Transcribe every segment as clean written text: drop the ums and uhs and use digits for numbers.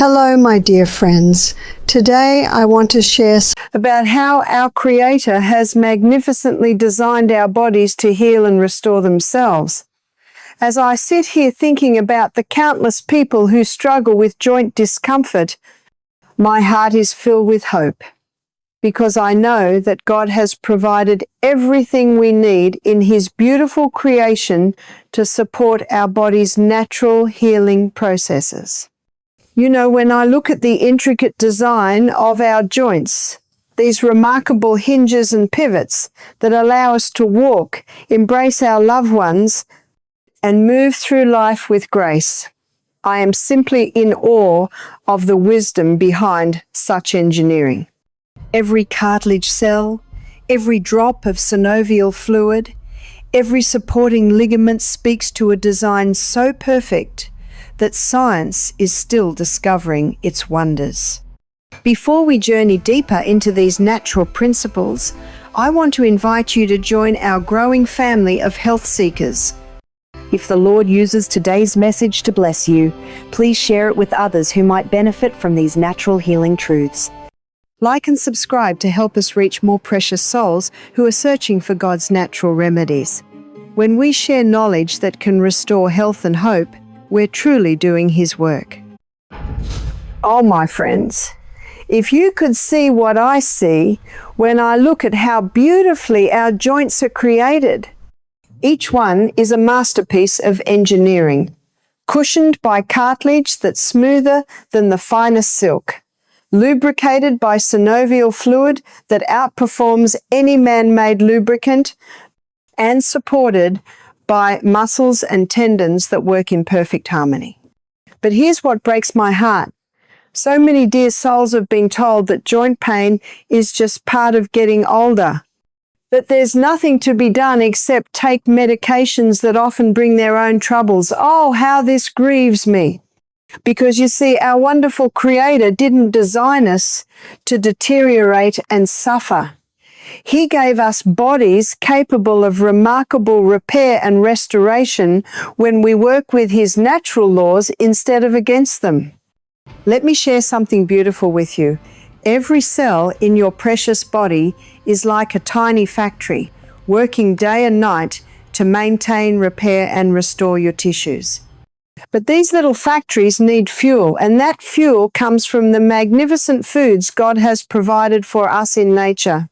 Hello, my dear friends. Today I want to share about how our Creator has magnificently designed our bodies to heal and restore themselves. As I sit here thinking about the countless people who struggle with joint discomfort, my heart is filled with hope, because I know that God has provided everything we need in His beautiful creation to support our body's natural healing processes. You know, when I look at the intricate design of our joints, these remarkable hinges and pivots that allow us to walk, embrace our loved ones, and move through life with grace, I am simply in awe of the wisdom behind such engineering. Every cartilage cell, every drop of synovial fluid, every supporting ligament speaks to a design so perfect that science is still discovering its wonders. Before we journey deeper into these natural principles, I want to invite you to join our growing family of health seekers. If the Lord uses today's message to bless you, please share it with others who might benefit from these natural healing truths. Like and subscribe to help us reach more precious souls who are searching for God's natural remedies. When we share knowledge that can restore health and hope, we're truly doing His work. Oh, my friends, if you could see what I see when I look at how beautifully our joints are created. Each one is a masterpiece of engineering, cushioned by cartilage that's smoother than the finest silk, lubricated by synovial fluid that outperforms any man-made lubricant, and supported by muscles and tendons that work in perfect harmony. But here's what breaks my heart. So many dear souls have been told that joint pain is just part of getting older, that there's nothing to be done except take medications that often bring their own troubles. Oh, how this grieves me. Because you see, our wonderful Creator didn't design us to deteriorate and suffer. He gave us bodies capable of remarkable repair and restoration when we work with His natural laws instead of against them. Let me share something beautiful with you. Every cell in your precious body is like a tiny factory, working day and night to maintain, repair, and restore your tissues. But these little factories need fuel, and that fuel comes from the magnificent foods God has provided for us in nature.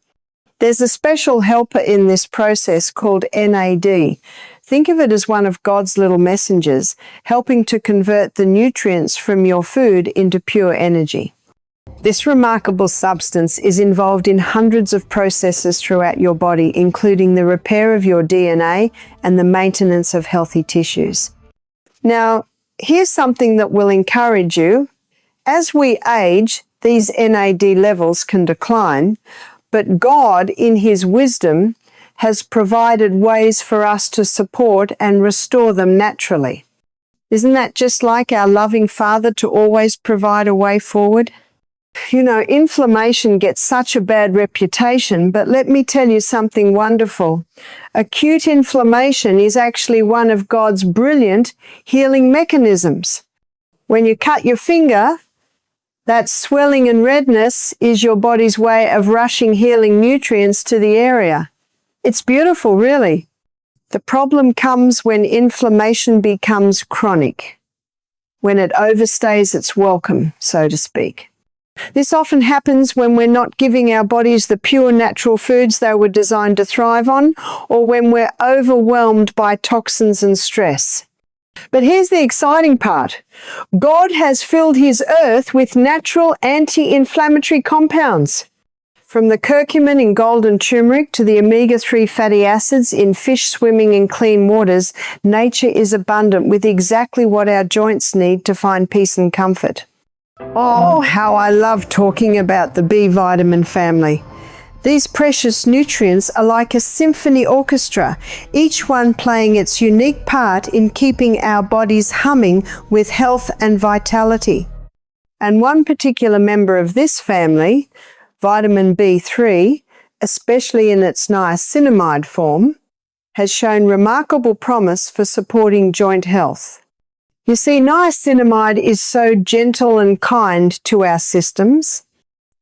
There's a special helper in this process called NAD. Think of it as one of God's little messengers, helping to convert the nutrients from your food into pure energy. This remarkable substance is involved in hundreds of processes throughout your body, including the repair of your DNA and the maintenance of healthy tissues. Now, here's something that will encourage you. As we age, these NAD levels can decline, but God, in His wisdom, has provided ways for us to support and restore them naturally. Isn't that just like our loving Father to always provide a way forward? You know, inflammation gets such a bad reputation, but let me tell you something wonderful. Acute inflammation is actually one of God's brilliant healing mechanisms. When you cut your finger, that swelling and redness is your body's way of rushing healing nutrients to the area. It's beautiful, really. The problem comes when inflammation becomes chronic, when it overstays its welcome, so to speak. This often happens when we're not giving our bodies the pure natural foods they were designed to thrive on, or when we're overwhelmed by toxins and stress. But here's the exciting part. God has filled His earth with natural anti-inflammatory compounds. From the curcumin in golden turmeric to the omega-3 fatty acids in fish swimming in clean waters, nature is abundant with exactly what our joints need to find peace and comfort. Oh, how I love talking about the B vitamin family. These precious nutrients are like a symphony orchestra, each one playing its unique part in keeping our bodies humming with health and vitality. And one particular member of this family, vitamin B3, especially in its niacinamide form, has shown remarkable promise for supporting joint health. You see, niacinamide is so gentle and kind to our systems.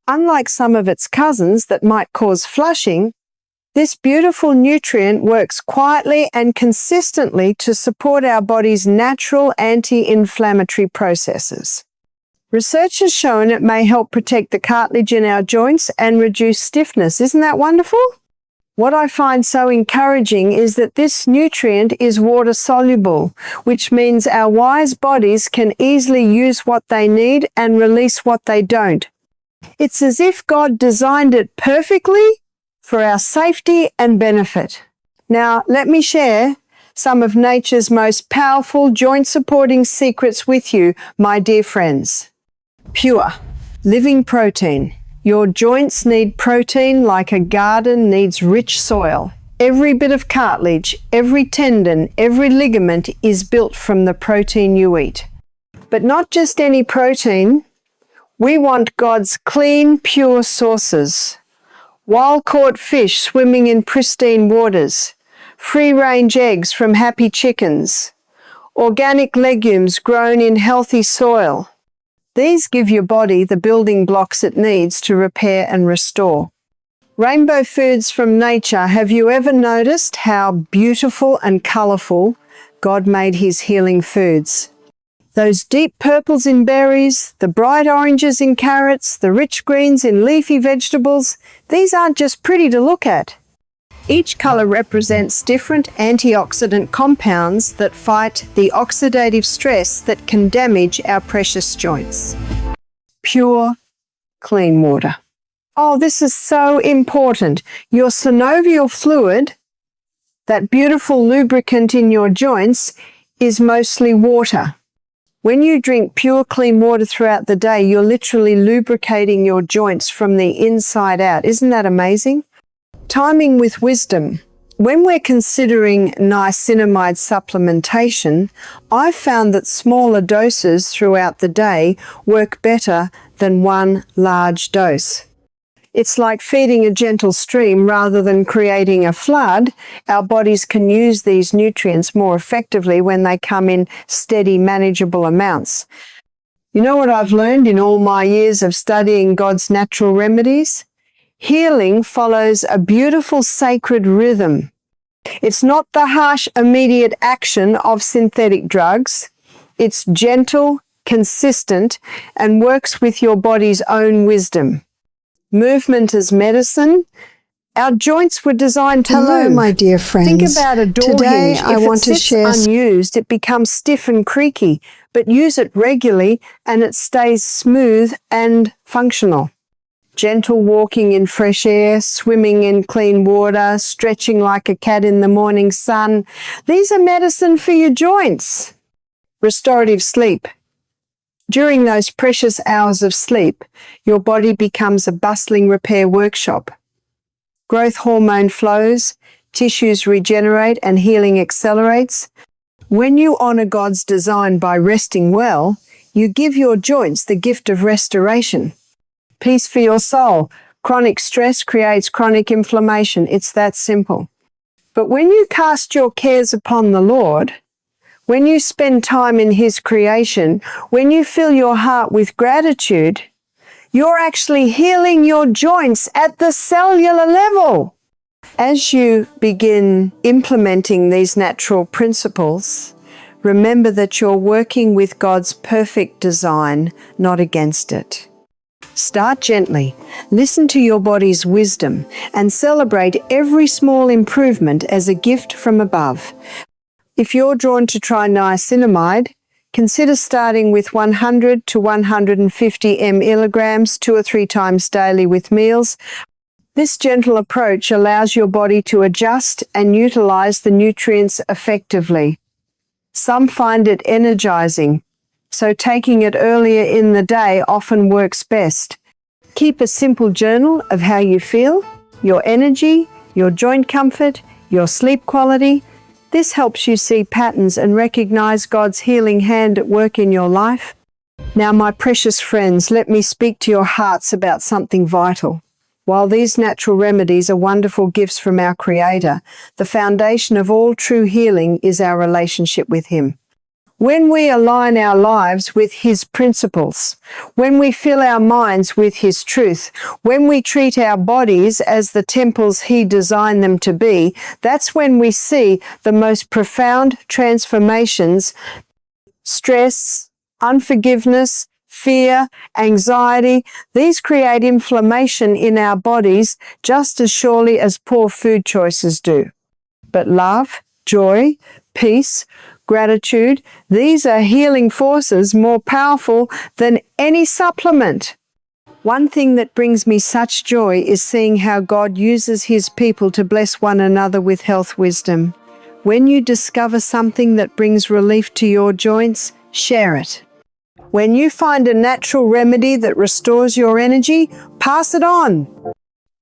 Unlike some of its cousins that might cause flushing, this beautiful nutrient works quietly and consistently to support our body's natural anti-inflammatory processes. Research has shown it may help protect the cartilage in our joints and reduce stiffness. Isn't that wonderful? What I find so encouraging is that this nutrient is water soluble, which means our wise bodies can easily use what they need and release what they don't. It's as if God designed it perfectly for our safety and benefit. Now, let me share some of nature's most powerful joint-supporting secrets with you, my dear friends. Pure, living protein. Your joints need protein like a garden needs rich soil. Every bit of cartilage, every tendon, every ligament is built from the protein you eat. But not just any protein. We want God's clean, pure sources. Wild-caught fish swimming in pristine waters. Free-range eggs from happy chickens. Organic legumes grown in healthy soil. These give your body the building blocks it needs to repair and restore. Rainbow foods from nature. Have you ever noticed how beautiful and colorful God made his healing foods? Those deep purples in berries, the bright oranges in carrots, the rich greens in leafy vegetables, these aren't just pretty to look at. Each color represents different antioxidant compounds that fight the oxidative stress that can damage our precious joints. Pure, clean water. Oh, this is so important. Your synovial fluid, that beautiful lubricant in your joints, is mostly water. When you drink pure, clean water throughout the day, you're literally lubricating your joints from the inside out. Isn't that amazing? Timing with wisdom. When we're considering niacinamide supplementation, I've found that smaller doses throughout the day work better than one large dose. It's like feeding a gentle stream rather than creating a flood. Our bodies can use these nutrients more effectively when they come in steady, manageable amounts. You know what I've learned in all my years of studying God's natural remedies? Healing follows a beautiful sacred rhythm. It's not the harsh, immediate action of synthetic drugs. It's gentle, consistent, and works with your body's own wisdom. Movement as medicine. Our joints were designed to move. Hello, my dear friends. Think about a door Today, hinge. I want to share unused, it becomes stiff and creaky, but use it regularly and it stays smooth and functional. Gentle walking in fresh air, swimming in clean water, stretching like a cat in the morning sun. These are medicine for your joints. Restorative sleep. During those precious hours of sleep, your body becomes a bustling repair workshop. Growth hormone flows, tissues regenerate, and healing accelerates. When you honor God's design by resting well, you give your joints the gift of restoration. Peace for your soul. Chronic stress creates chronic inflammation. It's that simple. But when you cast your cares upon the Lord, when you spend time in His creation, when you fill your heart with gratitude, you're actually healing your joints at the cellular level. As you begin implementing these natural principles, remember that you're working with God's perfect design, not against it. Start gently, listen to your body's wisdom, and celebrate every small improvement as a gift from above. If you're drawn to try niacinamide, consider starting with 100 to 150 milligrams 2 or 3 times daily with meals. This gentle approach allows your body to adjust and utilize the nutrients effectively. Some find it energizing, so taking it earlier in the day often works best. Keep a simple journal of how you feel, your energy, your joint comfort, your sleep quality. This helps you see patterns and recognize God's healing hand at work in your life. Now, my precious friends, let me speak to your hearts about something vital. While these natural remedies are wonderful gifts from our Creator, the foundation of all true healing is our relationship with Him. When we align our lives with His principles, when we fill our minds with His truth, when we treat our bodies as the temples He designed them to be, that's when we see the most profound transformations. Stress, unforgiveness, fear, anxiety, these create inflammation in our bodies just as surely as poor food choices do. But love, joy, peace, gratitude, these are healing forces more powerful than any supplement. One thing that brings me such joy is seeing how God uses His people to bless one another with health wisdom. When you discover something that brings relief to your joints, share it. When you find a natural remedy that restores your energy, pass it on.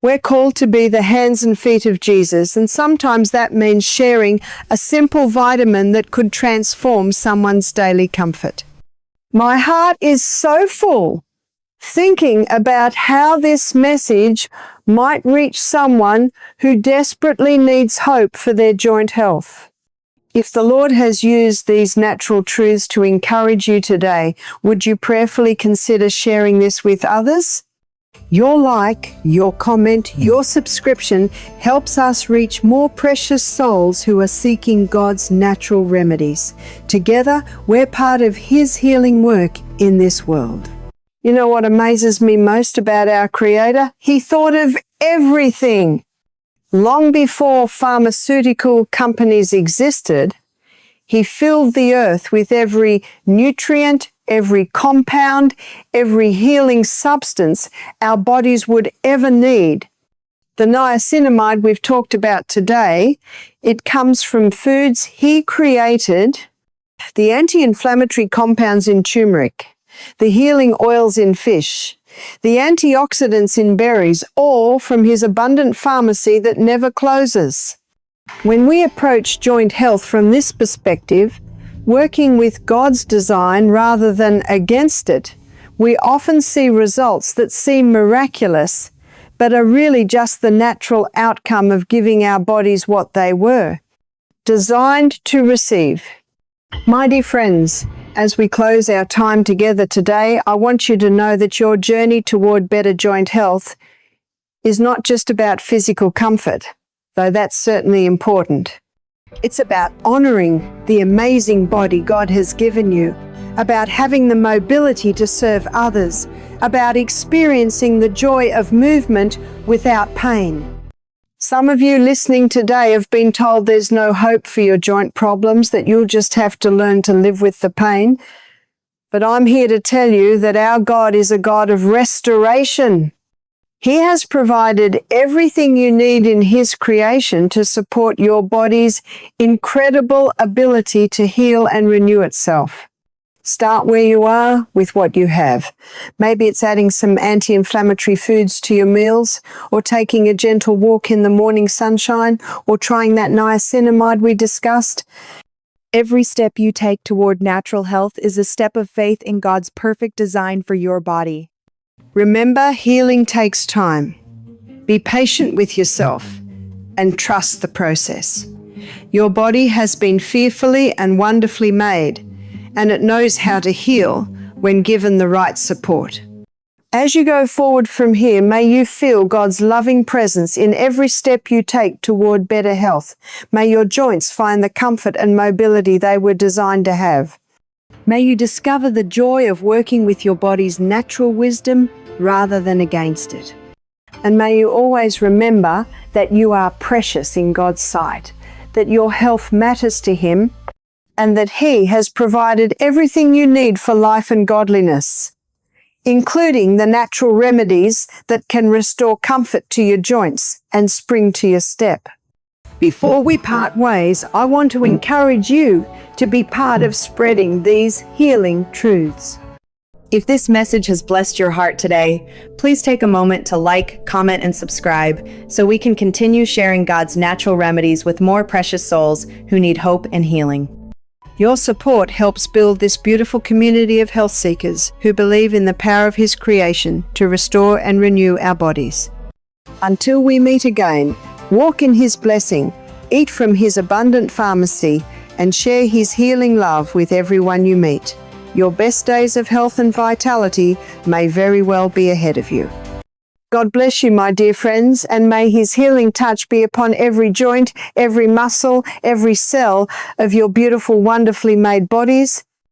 We're called to be the hands and feet of Jesus, and sometimes that means sharing a simple vitamin that could transform someone's daily comfort. My heart is so full thinking about how this message might reach someone who desperately needs hope for their joint health. If the Lord has used these natural truths to encourage you today, would you prayerfully consider sharing this with others? Your like, your comment, your subscription helps us reach more precious souls who are seeking God's natural remedies. Together, we're part of His healing work in this world. You know what amazes me most about our Creator? He thought of everything. Long before pharmaceutical companies existed, He filled the earth with every nutrient, every compound, every healing substance our bodies would ever need. The niacinamide we've talked about today, it comes from foods He created. The anti-inflammatory compounds in turmeric, the healing oils in fish, the antioxidants in berries, all from His abundant pharmacy that never closes. When we approach joint health from this perspective, working with God's design rather than against it, we often see results that seem miraculous, but are really just the natural outcome of giving our bodies what they were designed to receive. My dear friends, as we close our time together today, I want you to know that your journey toward better joint health is not just about physical comfort, though that's certainly important. It's about honoring the amazing body God has given you, about having the mobility to serve others, about experiencing the joy of movement without pain. Some of you listening today have been told there's no hope for your joint problems, that you'll just have to learn to live with the pain. But I'm here to tell you that our God is a God of restoration. He has provided everything you need in His creation to support your body's incredible ability to heal and renew itself. Start where you are with what you have. Maybe it's adding some anti-inflammatory foods to your meals, or taking a gentle walk in the morning sunshine, or trying that niacinamide we discussed. Every step you take toward natural health is a step of faith in God's perfect design for your body. Remember, healing takes time. Be patient with yourself and trust the process. Your body has been fearfully and wonderfully made, and it knows how to heal when given the right support. As you go forward from here, may you feel God's loving presence in every step you take toward better health. May your joints find the comfort and mobility they were designed to have. May you discover the joy of working with your body's natural wisdom rather than against it. And may you always remember that you are precious in God's sight, that your health matters to Him, and that He has provided everything you need for life and godliness, including the natural remedies that can restore comfort to your joints and spring to your step. Before we part ways, I want to encourage you to be part of spreading these healing truths. If this message has blessed your heart today, please take a moment to like, comment, and subscribe so we can continue sharing God's natural remedies with more precious souls who need hope and healing. Your support helps build this beautiful community of health seekers who believe in the power of His creation to restore and renew our bodies. Until we meet again, walk in His blessing, eat from His abundant pharmacy, and share His healing love with everyone you meet. Your best days of health and vitality may very well be ahead of you. God bless you, my dear friends, and may His healing touch be upon every joint, every muscle, every cell of your beautiful, wonderfully made bodies.